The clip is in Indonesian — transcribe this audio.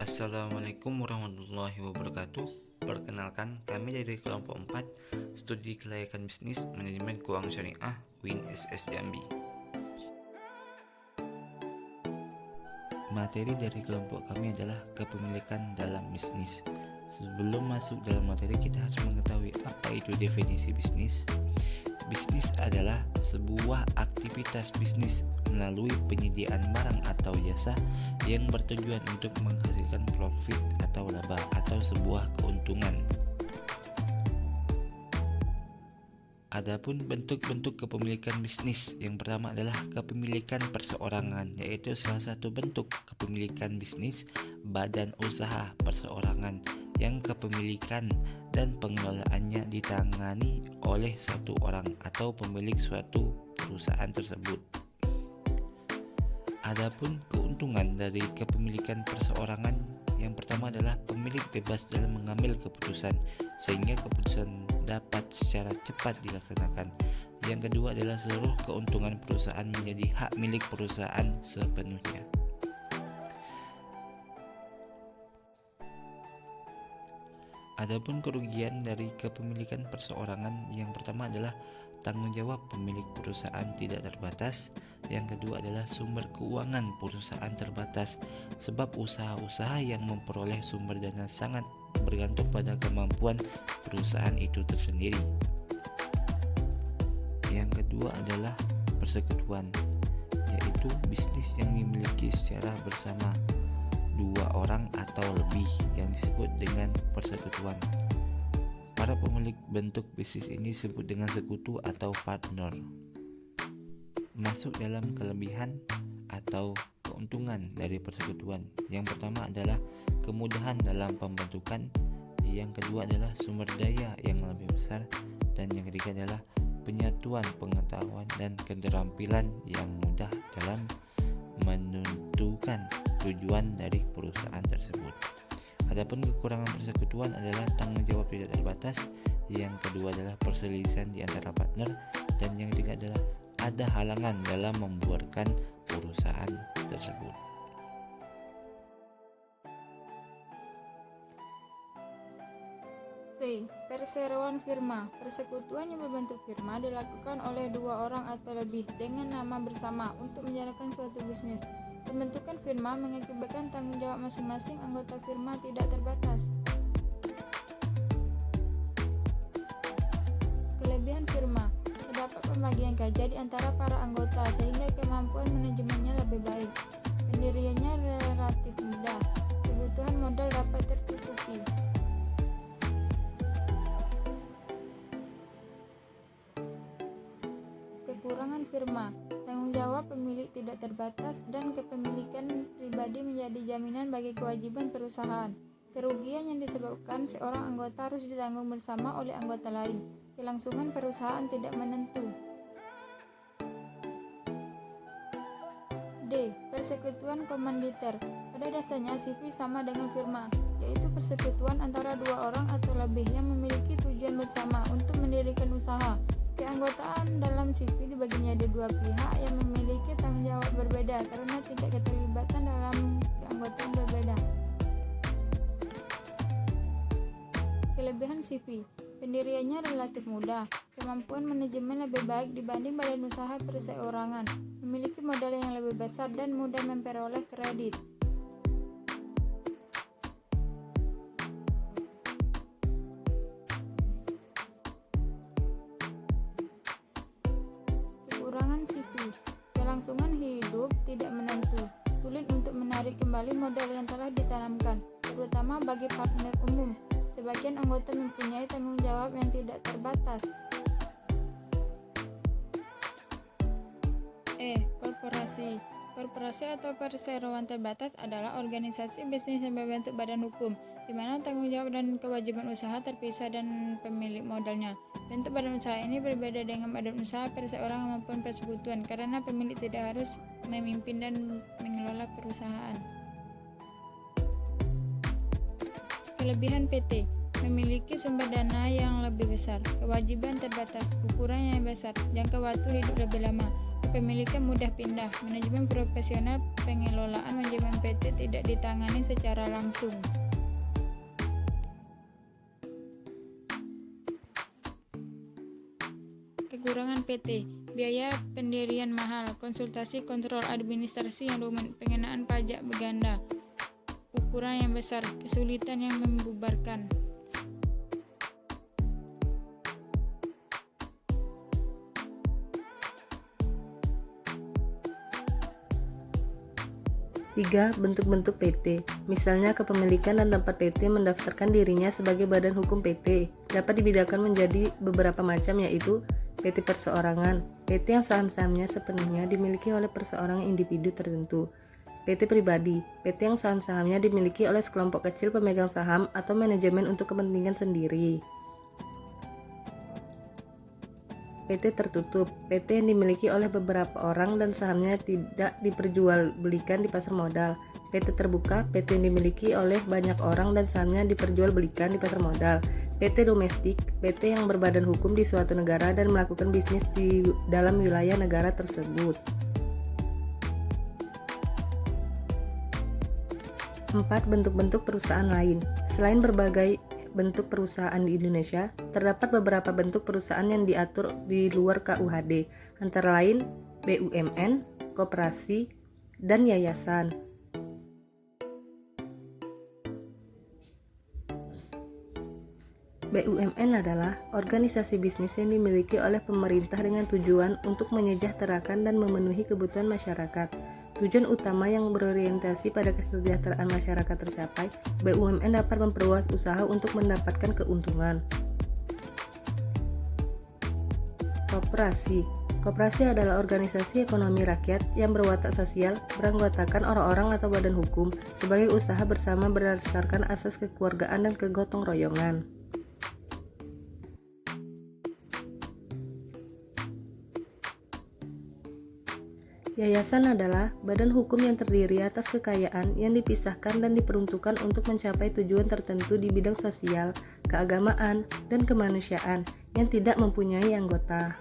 Assalamualaikum warahmatullahi wabarakatuh. Perkenalkan, kami dari kelompok 4 Studi Kelayakan Bisnis Manajemen Keuangan Syariah UIN SS Jambi. Materi dari kelompok kami adalah kepemilikan dalam bisnis. Sebelum masuk dalam materi, kita harus mengetahui apa itu definisi bisnis. Bisnis adalah sebuah aktivitas bisnis melalui penyediaan barang atau jasa yang bertujuan untuk menghasilkan profit atau laba atau sebuah keuntungan. Adapun bentuk-bentuk kepemilikan bisnis, yang pertama adalah kepemilikan perseorangan, yaitu salah satu bentuk kepemilikan bisnis badan usaha perseorangan yang kepemilikan dan pengelolaannya ditangani oleh satu orang atau pemilik suatu perusahaan tersebut. Adapun keuntungan dari kepemilikan perseorangan, yang pertama adalah pemilik bebas dalam mengambil keputusan sehingga keputusan dapat secara cepat dilaksanakan. Yang kedua adalah seluruh keuntungan perusahaan menjadi hak milik perusahaan sepenuhnya. Adapun kerugian dari kepemilikan perseorangan, yang pertama adalah tanggung jawab pemilik perusahaan tidak terbatas. Yang kedua adalah sumber keuangan perusahaan terbatas, sebab usaha-usaha yang memperoleh sumber dana sangat bergantung pada kemampuan perusahaan itu tersendiri. Yang kedua adalah persekutuan, yaitu bisnis yang dimiliki secara bersama dua orang atau lebih yang disebut dengan persekutuan. Para pemilik bentuk bisnis ini disebut dengan sekutu atau partner. Masuk dalam kelebihan atau keuntungan dari persekutuan, yang pertama adalah kemudahan dalam pembentukan, yang kedua adalah sumber daya yang lebih besar, dan yang ketiga adalah penyatuan pengetahuan dan keterampilan yang mudah dalam menentukan tujuan dari perusahaan tersebut. Adapun kekurangan persekutuan adalah tanggung jawab tidak terbatas, yang kedua adalah perselisihan di antara partner, dan yang ketiga adalah ada halangan dalam membuarkan perusahaan tersebut. C. Perseroan firma. Persekutuan yang berbentuk firma dilakukan oleh dua orang atau lebih dengan nama bersama untuk menjalankan suatu bisnis. Pembentukan firma mengakibatkan tanggung jawab masing-masing anggota firma tidak terbatas. Kelebihan firma. Terdapat pembagian kerja di antara para anggota sehingga kemampuan manajemennya lebih baik. Pendiriannya relatif mudah. Kebutuhan modal dapat tertutupi. Kekurangan firma. Tanggung jawab pemilik tidak terbatas dan kepemilikan pribadi menjadi jaminan bagi kewajiban perusahaan. Kerugian yang disebabkan seorang anggota harus ditanggung bersama oleh anggota lain. Kelangsungan perusahaan tidak menentu. D. Persekutuan komanditer. Pada dasarnya CV sama dengan firma, yaitu persekutuan antara dua orang atau lebih yang memiliki tujuan bersama untuk mendirikan usaha. Keanggotaan dalam CV dibagi menjadi dua pihak yang memiliki tanggung jawab berbeda karena tingkat keterlibatan dalam keanggotaan berbeda. Kelebihan CV. Pendiriannya relatif mudah, kemampuan manajemen lebih baik dibanding badan usaha perseorangan, memiliki modal yang lebih besar dan mudah memperoleh kredit. Kekurangan CV. Kelangsungan hidup tidak menentu, sulit untuk menarik kembali modal yang telah ditanamkan, terutama bagi partner umum. Sebagian anggota mempunyai tanggung jawab yang tidak terbatas. Korporasi. Korporasi atau perseroan terbatas adalah organisasi bisnis yang berbentuk badan hukum, di mana tanggung jawab dan kewajiban usaha terpisah dan pemilik modalnya. Bentuk badan usaha ini berbeda dengan badan usaha perseorangan maupun persekutuan, karena pemilik tidak harus memimpin dan mengelola perusahaan. Kelebihan PT. Memiliki sumber dana yang lebih besar, kewajiban terbatas, ukuran yang besar, jangka waktu hidup lebih lama. Kepemilikan mudah pindah. Manajemen profesional. Pengelolaan manajemen PT tidak ditangani secara langsung. Kekurangan PT, biaya pendirian mahal, konsultasi kontrol administrasi yang rumit, pengenaan pajak berganda, ukuran yang besar, kesulitan yang membubarkan. Tiga, bentuk-bentuk PT. Misalnya kepemilikan dan tempat PT mendaftarkan dirinya sebagai badan hukum PT. Dapat dibedakan menjadi beberapa macam, yaitu PT perseorangan, PT yang saham-sahamnya sepenuhnya dimiliki oleh perseorangan individu tertentu. PT pribadi, PT yang saham-sahamnya dimiliki oleh sekelompok kecil pemegang saham atau manajemen untuk kepentingan sendiri. PT tertutup, PT yang dimiliki oleh beberapa orang dan sahamnya tidak diperjualbelikan di pasar modal. PT terbuka, PT yang dimiliki oleh banyak orang dan sahamnya diperjualbelikan di pasar modal. PT domestik, PT yang berbadan hukum di suatu negara dan melakukan bisnis di dalam wilayah negara tersebut. 4. Bentuk-bentuk perusahaan lain. Selain berbagai bentuk perusahaan di Indonesia, terdapat beberapa bentuk perusahaan yang diatur di luar KUHD, antara lain BUMN, koperasi, dan yayasan. BUMN adalah organisasi bisnis yang dimiliki oleh pemerintah dengan tujuan untuk menyejahterakan dan memenuhi kebutuhan masyarakat. Tujuan utama yang berorientasi pada kesejahteraan masyarakat tercapai, BUMN dapat memperluas usaha untuk mendapatkan keuntungan. Koperasi. Koperasi adalah organisasi ekonomi rakyat yang berwatak sosial, beranggotakan orang-orang atau badan hukum sebagai usaha bersama berdasarkan asas kekeluargaan dan kegotong royongan. Yayasan adalah badan hukum yang terdiri atas kekayaan yang dipisahkan dan diperuntukkan untuk mencapai tujuan tertentu di bidang sosial, keagamaan, dan kemanusiaan yang tidak mempunyai anggota.